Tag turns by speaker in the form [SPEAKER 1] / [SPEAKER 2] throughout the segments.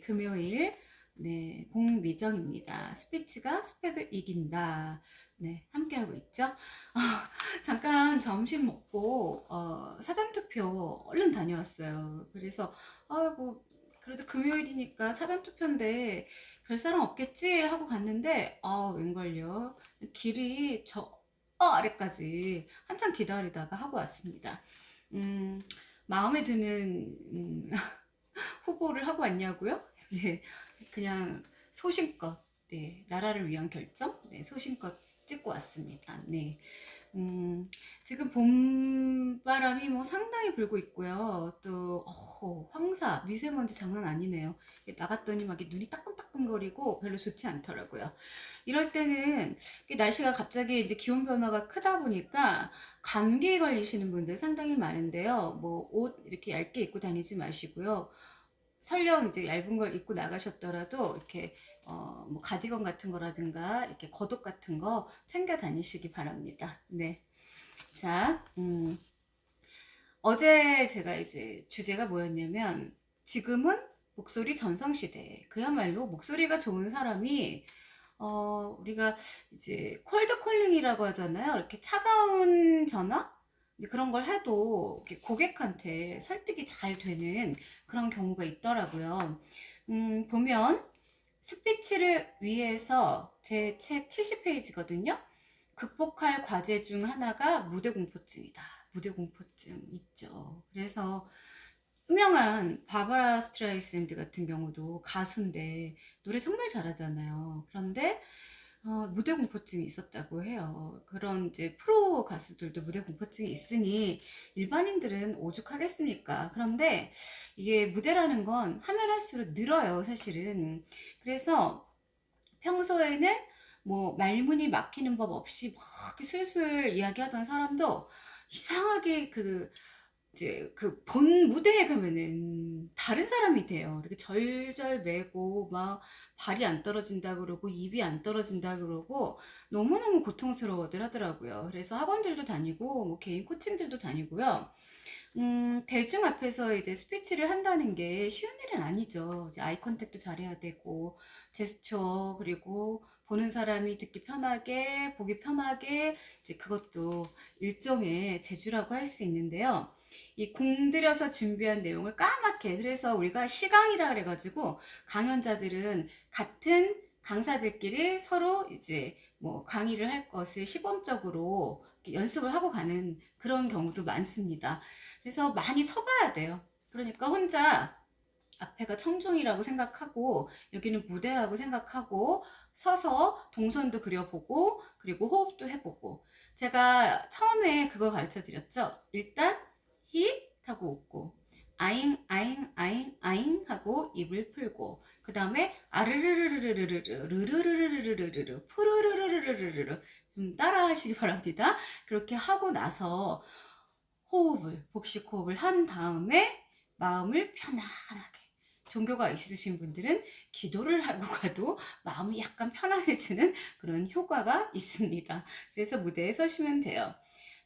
[SPEAKER 1] 금요일. 네, 공미정입니다. 스피치가 스펙을 이긴다. 네, 함께하고 있죠. 잠깐 점심 먹고 사전투표 얼른 다녀왔어요. 그래서 뭐 그래도 금요일이니까 사전투표인데 별 사람 없겠지 하고 갔는데 웬걸요. 길이 저 아래까지 한참 기다리다가 하고 왔습니다. 음, 마음에 드는 후보를 하고 왔냐고요? 네, 그냥 소신껏, 네, 나라를 위한 결정, 네, 소신껏 찍고 왔습니다. 네. 지금 봄바람이 뭐 상당히 불고 있고요. 또 황사, 미세먼지 장난 아니네요. 나갔더니 막 눈이 따끔따끔거리고 별로 좋지 않더라고요. 이럴 때는 날씨가 갑자기 이제 기온 변화가 크다 보니까 감기 걸리시는 분들 상당히 많은데요. 뭐 옷 이렇게 얇게 입고 다니지 마시고요. 설령 이제 얇은 걸 입고 나가셨더라도 이렇게 뭐 가디건 같은 거라든가 이렇게 겉옷 같은 거 챙겨 다니시기 바랍니다. 네. 자, 어제 제가 이제 주제가 뭐였냐면 지금은 목소리 전성시대. 그야말로 목소리가 좋은 사람이 우리가 이제 콜드 콜링이라고 하잖아요. 이렇게 차가운 전화? 이제 그런 걸 해도 이렇게 고객한테 설득이 잘 되는 그런 경우가 있더라고요. 보면 스피치를 위해서 제 책 70페이지거든요. 극복할 과제 중 하나가 무대 공포증이다. 무대 공포증 있죠. 그래서 유명한 바바라 스트라이샌드 같은 경우도 가수인데 노래 정말 잘하잖아요. 그런데 무대 공포증이 있었다고 해요. 그런 이제 프로 가수들도 무대 공포증이 있으니 일반인들은 오죽하겠습니까? 그런데 이게 무대라는 건 하면 할수록 늘어요, 사실은. 그래서 평소에는 뭐 말문이 막히는 법 없이 막 이렇게 슬슬 이야기하던 사람도 이상하게 이제 그 본 무대에 가면은 다른 사람이 돼요. 이렇게 절절매고 막 발이 안 떨어진다 그러고 입이 안 떨어진다 그러고 너무너무 고통스러워들 하더라고요. 그래서 학원들도 다니고 뭐 개인 코칭들도 다니고요. 대중 앞에서 이제 스피치를 한다는 게 쉬운 일은 아니죠. 이제 아이 컨택도 잘해야 되고, 제스처, 그리고 보는 사람이 듣기 편하게, 보기 편하게, 이제 그것도 일종의 재주라고 할 수 있는데요. 이 공들여서 준비한 내용을 까맣게, 그래서 우리가 시강이라 그래가지고, 강연자들은 같은 강사들끼리 서로 이제 뭐 강의를 할 것을 시범적으로 연습을 하고 가는 그런 경우도 많습니다. 그래서 많이 서봐야 돼요. 그러니까 혼자 앞에가 청중이라고 생각하고 여기는 무대라고 생각하고 서서 동선도 그려보고 그리고 호흡도 해보고 제가 처음에 그거 가르쳐 드렸죠. 일단 힛 하고 웃고 아잉 아잉 아잉 아잉 하고 입을 풀고 그 다음에 아르르르르르르르 르르르르르르르 푸르르르르르르 좀 따라 하시기 바랍니다. 그렇게 하고 나서 복식 호흡을 한 다음에 마음을 편안하게. 종교가 있으신 분들은 기도를 하고 가도 마음이 약간 편안해지는 그런 효과가 있습니다. 그래서 무대에 서시면 돼요.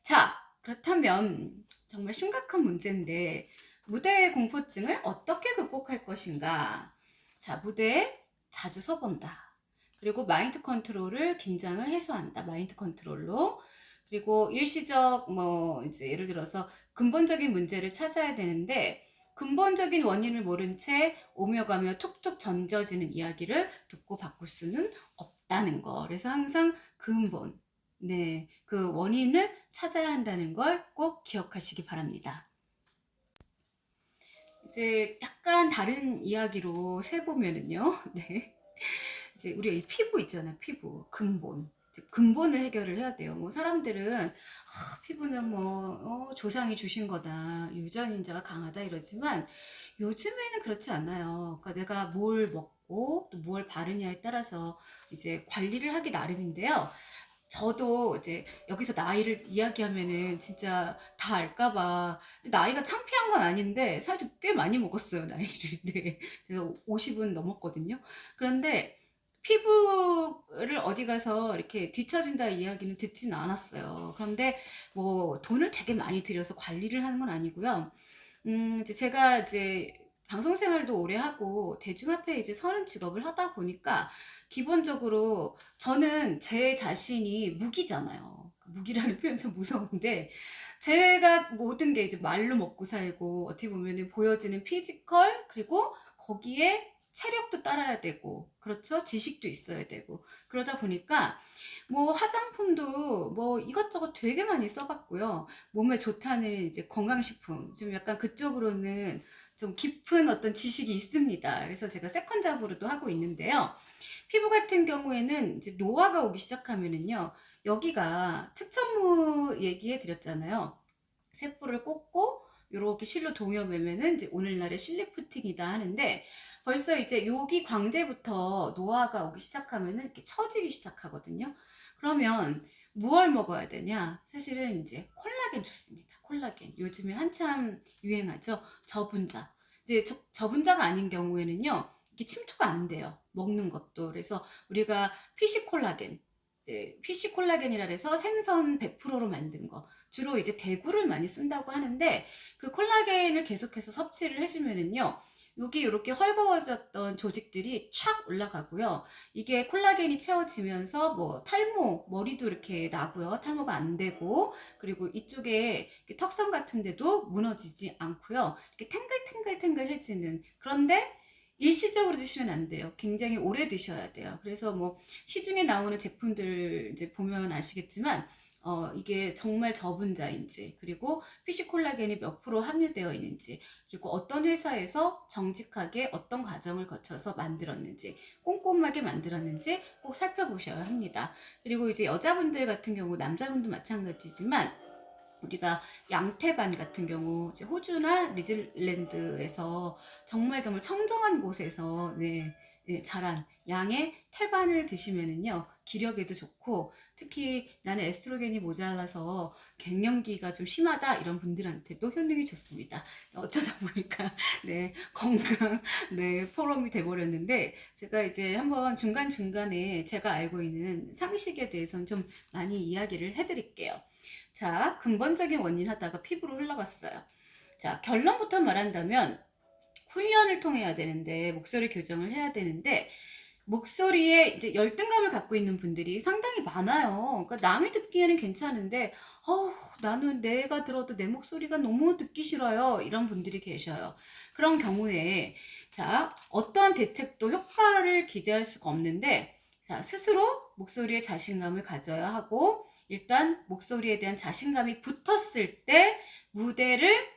[SPEAKER 1] 자, 그렇다면 정말 심각한 문제인데 무대 공포증을 어떻게 극복할 것인가? 자, 무대에 자주 서본다. 그리고 마인드 컨트롤을 긴장을 해소한다. 마인드 컨트롤로. 그리고 일시적 뭐 이제 예를 들어서 근본적인 문제를 찾아야 되는데 근본적인 원인을 모른 채 오며 가며 툭툭 던져지는 이야기를 듣고 바꿀 수는 없다는 거. 그래서 항상 근본, 네, 그 원인을 찾아야 한다는 걸 꼭 기억하시기 바랍니다. 이제 약간 다른 이야기로 세보면은요, 네. 이제 우리가 이 피부 있잖아요. 피부 근본 근본을 해결을 해야 돼요. 뭐 사람들은 피부는 뭐 조상이 주신 거다 유전인자가 강하다 이러지만 요즘에는 그렇지 않아요. 그러니까 내가 뭘 먹고 또 뭘 바르냐에 따라서 이제 관리를 하기 나름인데요. 저도 이제 여기서 나이를 이야기하면은 진짜 다 알까봐 나이가 창피한 건 아닌데 사실 꽤 많이 먹었어요 나이를. 네. 그래서 50은 넘었거든요. 그런데 피부를 어디 가서 이렇게 뒤처진다 이야기는 듣지는 않았어요. 그런데 뭐 돈을 되게 많이 들여서 관리를 하는 건 아니고요. 이제 제가 이제 방송 생활도 오래 하고 대중 앞에 이제 서는 직업을 하다 보니까 기본적으로 저는 제 자신이 무기잖아요. 무기라는 표현 좀 무서운데 제가 모든 게 이제 말로 먹고 살고 어떻게 보면은 보여지는 피지컬 그리고 거기에 체력도 따라야 되고 그렇죠? 지식도 있어야 되고 그러다 보니까 뭐 화장품도 뭐 이것저것 되게 많이 써봤고요. 몸에 좋다는 이제 건강식품 좀 약간 그쪽으로는 좀 깊은 어떤 지식이 있습니다. 그래서 제가 세컨 잡으로도 하고 있는데요. 피부 같은 경우에는 이제 노화가 오기 시작하면은요. 여기가 측천무 얘기해 드렸잖아요. 세포를 꽂고 요렇게 실로 동여매면은 이제 오늘날의 실리프팅이다 하는데 벌써 이제 여기 광대부터 노화가 오기 시작하면은 이렇게 처지기 시작하거든요. 그러면 무얼 먹어야 되냐? 사실은 이제 콜라겐 좋습니다. 콜라겐. 요즘에 한참 유행하죠. 저분자. 이제 저분자가 아닌 경우에는요. 이게 침투가 안 돼요. 먹는 것도. 그래서 우리가 피시 콜라겐, 이제 피시 콜라겐이라 해서 생선 100%로 만든 거. 주로 이제 대구를 많이 쓴다고 하는데 그 콜라겐을 계속해서 섭취를 해주면은요. 여기 이렇게 헐거워졌던 조직들이 촥 올라가고요. 이게 콜라겐이 채워지면서 뭐 탈모, 머리도 이렇게 나고요. 탈모가 안 되고 그리고 이쪽에 턱선 같은 데도 무너지지 않고요. 이렇게 탱글탱글탱글해지는 그런데 일시적으로 드시면 안 돼요. 굉장히 오래 드셔야 돼요. 그래서 뭐 시중에 나오는 제품들 이제 보면 아시겠지만 이게 정말 저분자인지, 그리고 피시콜라겐이 몇 프로 함유되어 있는지, 그리고 어떤 회사에서 정직하게 어떤 과정을 거쳐서 만들었는지, 꼼꼼하게 만들었는지 꼭 살펴보셔야 합니다. 그리고 이제 여자분들 같은 경우, 남자분도 마찬가지지만, 우리가 양태반 같은 경우 이제 호주나 뉴질랜드에서 정말 정말 청정한 곳에서 자란 양의 태반을 드시면은요 기력에도 좋고 특히 나는 에스트로겐이 모자라서 갱년기가 좀 심하다 이런 분들한테도 효능이 좋습니다. 어쩌다 보니까 건강 포럼이 돼버렸는데 제가 이제 한번 중간중간에 제가 알고 있는 상식에 대해서는 좀 많이 이야기를 해드릴게요. 자, 근본적인 원인 하다가 피부로 흘러갔어요. 자, 결론부터 말한다면 훈련을 통해야 되는데 목소리 교정을 해야 되는데 목소리에 이제 열등감을 갖고 있는 분들이 상당히 많아요. 그러니까 남이 듣기에는 괜찮은데, 나는 내가 들어도 내 목소리가 너무 듣기 싫어요. 이런 분들이 계셔요. 그런 경우에, 자, 어떠한 대책도 효과를 기대할 수가 없는데, 자, 스스로 목소리에 자신감을 가져야 하고, 일단 목소리에 대한 자신감이 붙었을 때 무대를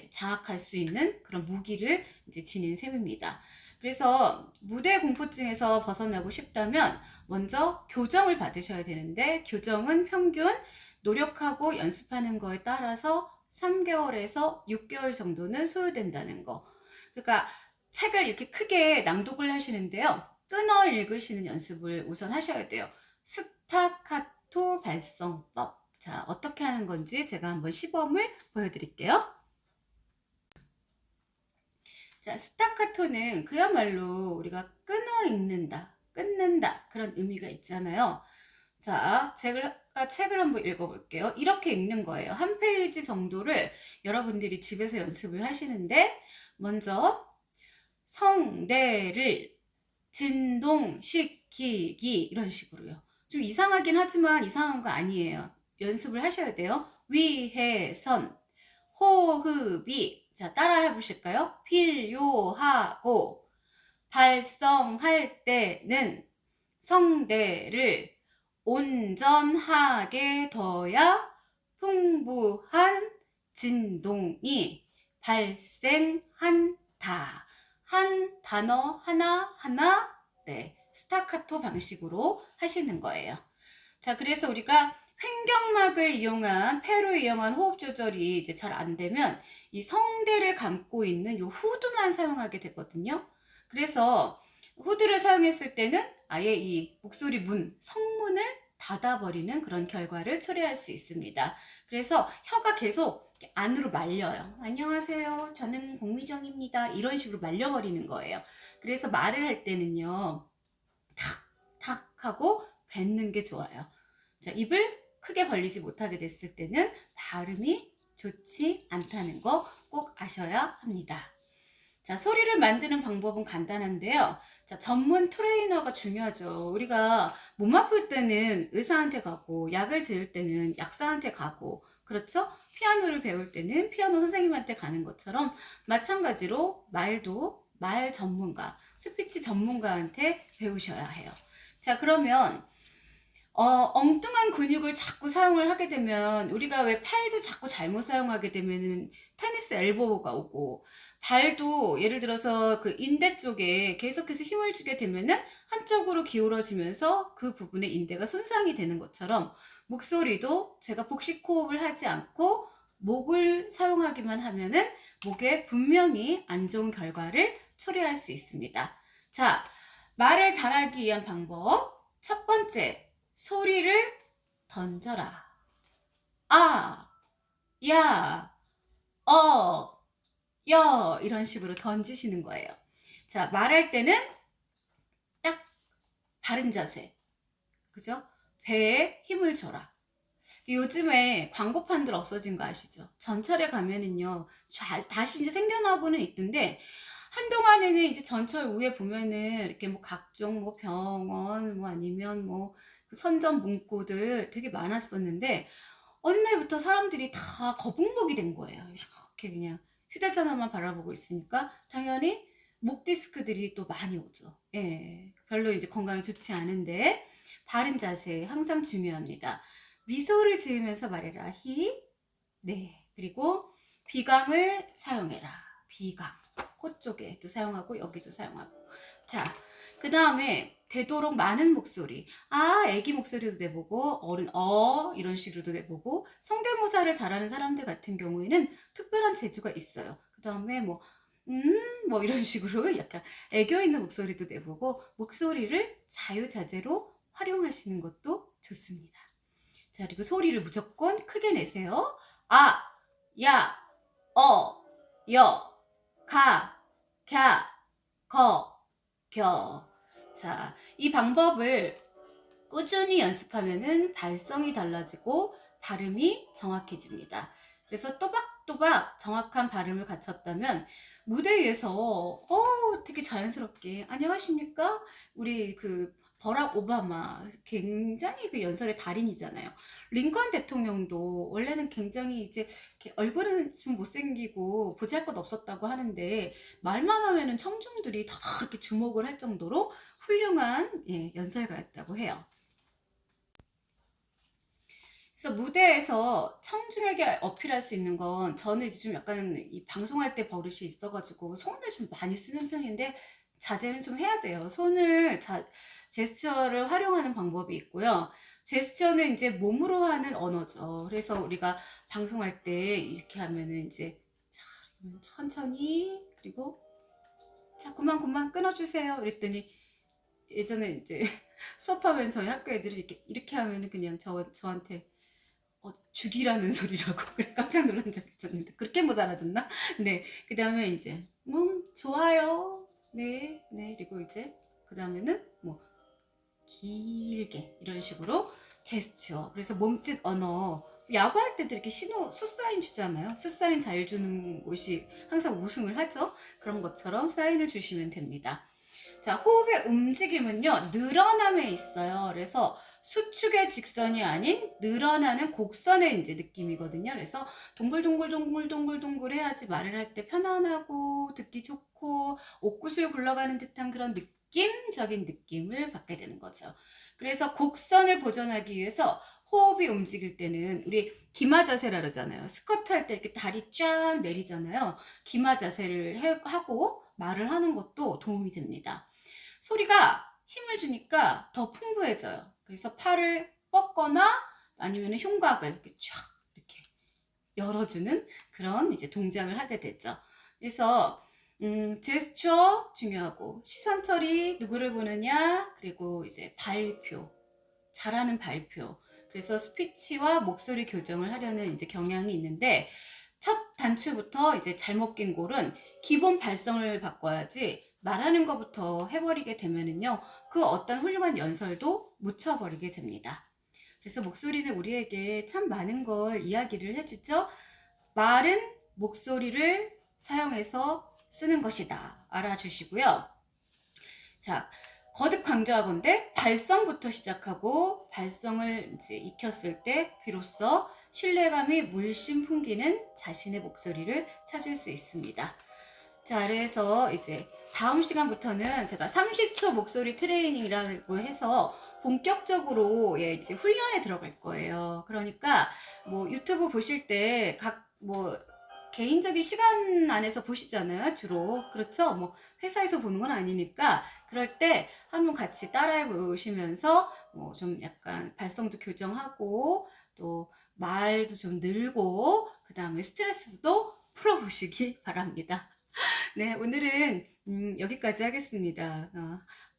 [SPEAKER 1] 장악할 수 있는 그런 무기를 이제 지닌 셈입니다. 그래서 무대 공포증에서 벗어나고 싶다면 먼저 교정을 받으셔야 되는데 교정은 평균 노력하고 연습하는 거에 따라서 3개월에서 6개월 정도는 소요된다는 거. 그러니까 책을 이렇게 크게 낭독을 하시는데요. 끊어 읽으시는 연습을 우선 하셔야 돼요. 스타카토 발성법. 자, 어떻게 하는 건지 제가 한번 시범을 보여드릴게요. 자, 스타카토는 그야말로 우리가 끊어 읽는다, 끊는다 그런 의미가 있잖아요. 자, 제가 책을 한번 읽어볼게요. 이렇게 읽는 거예요. 한 페이지 정도를 여러분들이 집에서 연습을 하시는데 먼저 성대를 진동시키기 이런 식으로요. 좀 이상하긴 하지만 이상한 거 아니에요. 연습을 하셔야 돼요. 위해선 호흡이 자 따라 해보실까요? 필요하고 발성할 때는 성대를 온전하게 둬야 풍부한 진동이 발생한다. 한 단어 하나하나 스타카토 방식으로 하시는 거예요. 자, 그래서 우리가 횡격막을 이용한 폐로 이용한 호흡 조절이 이제 잘 안 되면 이 성대를 감고 있는 이 후드만 사용하게 되거든요. 그래서 후드를 사용했을 때는 아예 이 목소리 문, 성문을 닫아버리는 그런 결과를 초래할 수 있습니다. 그래서 혀가 계속 안으로 말려요. 안녕하세요. 저는 공미정입니다. 이런 식으로 말려버리는 거예요. 그래서 말을 할 때는요. 탁 하고 뱉는 게 좋아요. 자, 입을 크게 벌리지 못하게 됐을 때는 발음이 좋지 않다는 거 꼭 아셔야 합니다. 자, 소리를 만드는 방법은 간단한데요. 자, 전문 트레이너가 중요하죠. 우리가 몸 아플 때는 의사한테 가고, 약을 지을 때는 약사한테 가고, 그렇죠? 피아노를 배울 때는 피아노 선생님한테 가는 것처럼 마찬가지로 말도 말 전문가, 스피치 전문가한테 배우셔야 해요. 자, 그러면 엉뚱한 근육을 자꾸 사용을 하게 되면 우리가 왜 팔도 자꾸 잘못 사용하게 되면은 테니스 엘보가 오고 발도 예를 들어서 그 인대 쪽에 계속해서 힘을 주게 되면은 한쪽으로 기울어지면서 그 부분의 인대가 손상이 되는 것처럼 목소리도 제가 복식 호흡을 하지 않고 목을 사용하기만 하면은 목에 분명히 안 좋은 결과를 초래할 수 있습니다. 자, 말을 잘하기 위한 방법. 첫 번째, 소리를 던져라. 아, 야, 어, 여 이런 식으로 던지시는 거예요. 자, 말할 때는 딱 바른 자세. 그죠? 배에 힘을 줘라. 요즘에 광고판들 없어진 거 아시죠? 전철에 가면은요, 다시 이제 생겨나고는 있던데, 한동안에는 이제 전철 위에 보면은 이렇게 뭐 각종 뭐 병원, 뭐 아니면 뭐 그 선전 문구들 되게 많았었는데, 어느 날부터 사람들이 다 거북목이 된 거예요. 이렇게 그냥 휴대전화만 바라보고 있으니까, 당연히 목 디스크들이 또 많이 오죠. 예. 별로 이제 건강에 좋지 않은데, 바른 자세 항상 중요합니다. 미소를 지으면서 말해라. 네. 그리고 비강을 사용해라. 비강. 코 쪽에도 사용하고 여기도 사용하고. 자, 그 다음에 되도록 많은 목소리. 아, 애기 목소리도 내보고 어른 이런 식으로도 내보고 성대모사를 잘하는 사람들 같은 경우에는 특별한 재주가 있어요. 그 다음에 뭐 이런 식으로 약간 애교 있는 목소리도 내보고 목소리를 자유자재로 활용하시는 것도 좋습니다. 자, 그리고 소리를 무조건 크게 내세요. 아, 야, 여, 가, 갸, 거, 겨. 자, 이 방법을 꾸준히 연습하면은 발성이 달라지고 발음이 정확해집니다. 그래서 또박또박 정확한 발음을 갖췄다면 무대 위에서 되게 자연스럽게 안녕하십니까? 우리 그 버락 오바마 굉장히 그 연설의 달인이잖아요. 링컨 대통령도 원래는 굉장히 이제 이렇게 얼굴은 좀 못생기고 보잘것 없었다고 하는데 말만 하면은 청중들이 다 이렇게 주목을 할 정도로 훌륭한 연설가였다고 해요. 그래서 무대에서 청중에게 어필할 수 있는 건 저는 이제 좀 약간 이 방송할 때 버릇이 있어가지고 손을 좀 많이 쓰는 편인데 자제는 좀 해야 돼요. 제스처를 활용하는 방법이 있고요. 제스처는 이제 몸으로 하는 언어죠. 그래서 우리가 방송할 때 이렇게 하면은 이제 자, 천천히 그리고 자, 그만 끊어주세요. 그랬더니 예전에 이제 수업하면 저희 학교 애들이 이렇게 하면은 그냥 저한테 죽이라는 소리라고 그래 깜짝 놀란 적 있었는데 그렇게 못 알아듣나? 네, 그 다음에 이제 좋아요. 네, 그리고 이제 그 다음에는 뭐 길게 이런 식으로 제스처. 그래서 몸짓 언어. 야구할 때도 이렇게 수사인 주잖아요. 수사인 잘 주는 곳이 항상 우승을 하죠. 그런 것처럼 사인을 주시면 됩니다. 자, 호흡의 움직임은요, 늘어남에 있어요. 그래서 수축의 직선이 아닌 늘어나는 곡선의 이제 느낌이거든요. 그래서 동글동글 해야지 말을 할 때 편안하고 듣기 좋고 옥구슬 굴러가는 듯한 그런 느낌적인 느낌을 받게 되는 거죠. 그래서 곡선을 보존하기 위해서 호흡이 움직일 때는 우리 기마 자세라 그러잖아요. 스쿼트 할 때 이렇게 다리 쫙 내리잖아요. 기마 자세를 하고 말을 하는 것도 도움이 됩니다. 소리가 힘을 주니까 더 풍부해져요. 그래서 팔을 뻗거나 아니면 흉곽을 이렇게 쫙 이렇게 열어주는 그런 이제 동작을 하게 되죠. 그래서 제스처 중요하고 시선 처리 누구를 보느냐 그리고 이제 발표 잘하는 발표 그래서 스피치와 목소리 교정을 하려는 이제 경향이 있는데 첫 단추부터 이제 잘못 낀 골은 기본 발성을 바꿔야지 말하는 것부터 해버리게 되면은요 그 어떤 훌륭한 연설도 묻혀버리게 됩니다. 그래서 목소리는 우리에게 참 많은 걸 이야기를 해주죠. 말은 목소리를 사용해서 쓰는 것이다. 알아주시고요. 자, 거듭 강조하건대 발성부터 시작하고 발성을 이제 익혔을 때 비로소 신뢰감이 물씬 풍기는 자신의 목소리를 찾을 수 있습니다. 자, 그래서 이제 다음 시간부터는 제가 30초 목소리 트레이닝이라고 해서 본격적으로 예, 이제 훈련에 들어갈 거예요. 그러니까 뭐 유튜브 보실 때 각 뭐 개인적인 시간 안에서 보시잖아요, 주로. 그렇죠? 뭐 회사에서 보는 건 아니니까 그럴 때 한번 같이 따라해 보시면서 뭐 좀 약간 발성도 교정하고 또 말도 좀 늘고 그다음에 스트레스도 풀어보시기 바랍니다. 네, 오늘은 여기까지 하겠습니다.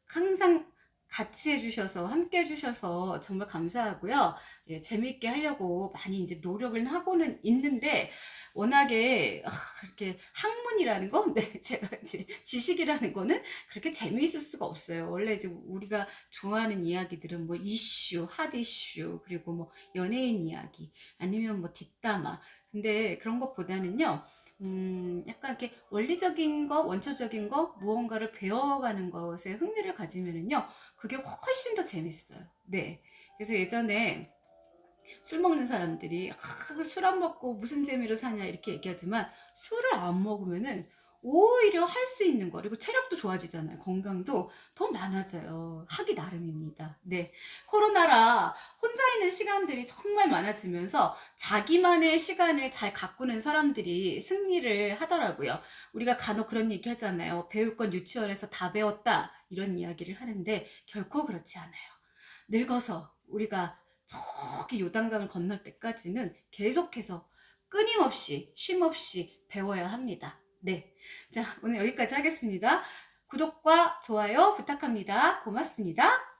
[SPEAKER 1] 항상 같이 해주셔서, 함께 해주셔서 정말 감사하고요. 예, 재미있게 하려고 많이 이제 노력을 하고는 있는데, 워낙에, 이렇게 학문이라는 거, 네, 제가 이제 지식이라는 거는 그렇게 재미있을 수가 없어요. 원래 이제 우리가 좋아하는 이야기들은 뭐 이슈, 핫 이슈, 그리고 뭐 연예인 이야기, 아니면 뭐 뒷담화. 근데 그런 것보다는요, 약간 이렇게 원리적인 거, 원초적인 거, 무언가를 배워가는 것에 흥미를 가지면은요, 그게 훨씬 더 재밌어요. 네. 그래서 예전에 술 먹는 사람들이, 술 안 먹고 무슨 재미로 사냐, 이렇게 얘기하지만, 술을 안 먹으면은 오히려 할 수 있는 거, 그리고 체력도 좋아지잖아요. 건강도 더 많아져요. 하기 나름입니다. 네. 코로나라 혼자 있는 시간들이 정말 많아지면서 자기만의 시간을 잘 가꾸는 사람들이 승리를 하더라고요. 우리가 간혹 그런 얘기 하잖아요. 배울 건 유치원에서 다 배웠다. 이런 이야기를 하는데 결코 그렇지 않아요. 늙어서 우리가 저기 요단강을 건널 때까지는 계속해서 끊임없이 쉼없이 배워야 합니다. 네. 자, 오늘 여기까지 하겠습니다. 구독과 좋아요 부탁합니다. 고맙습니다.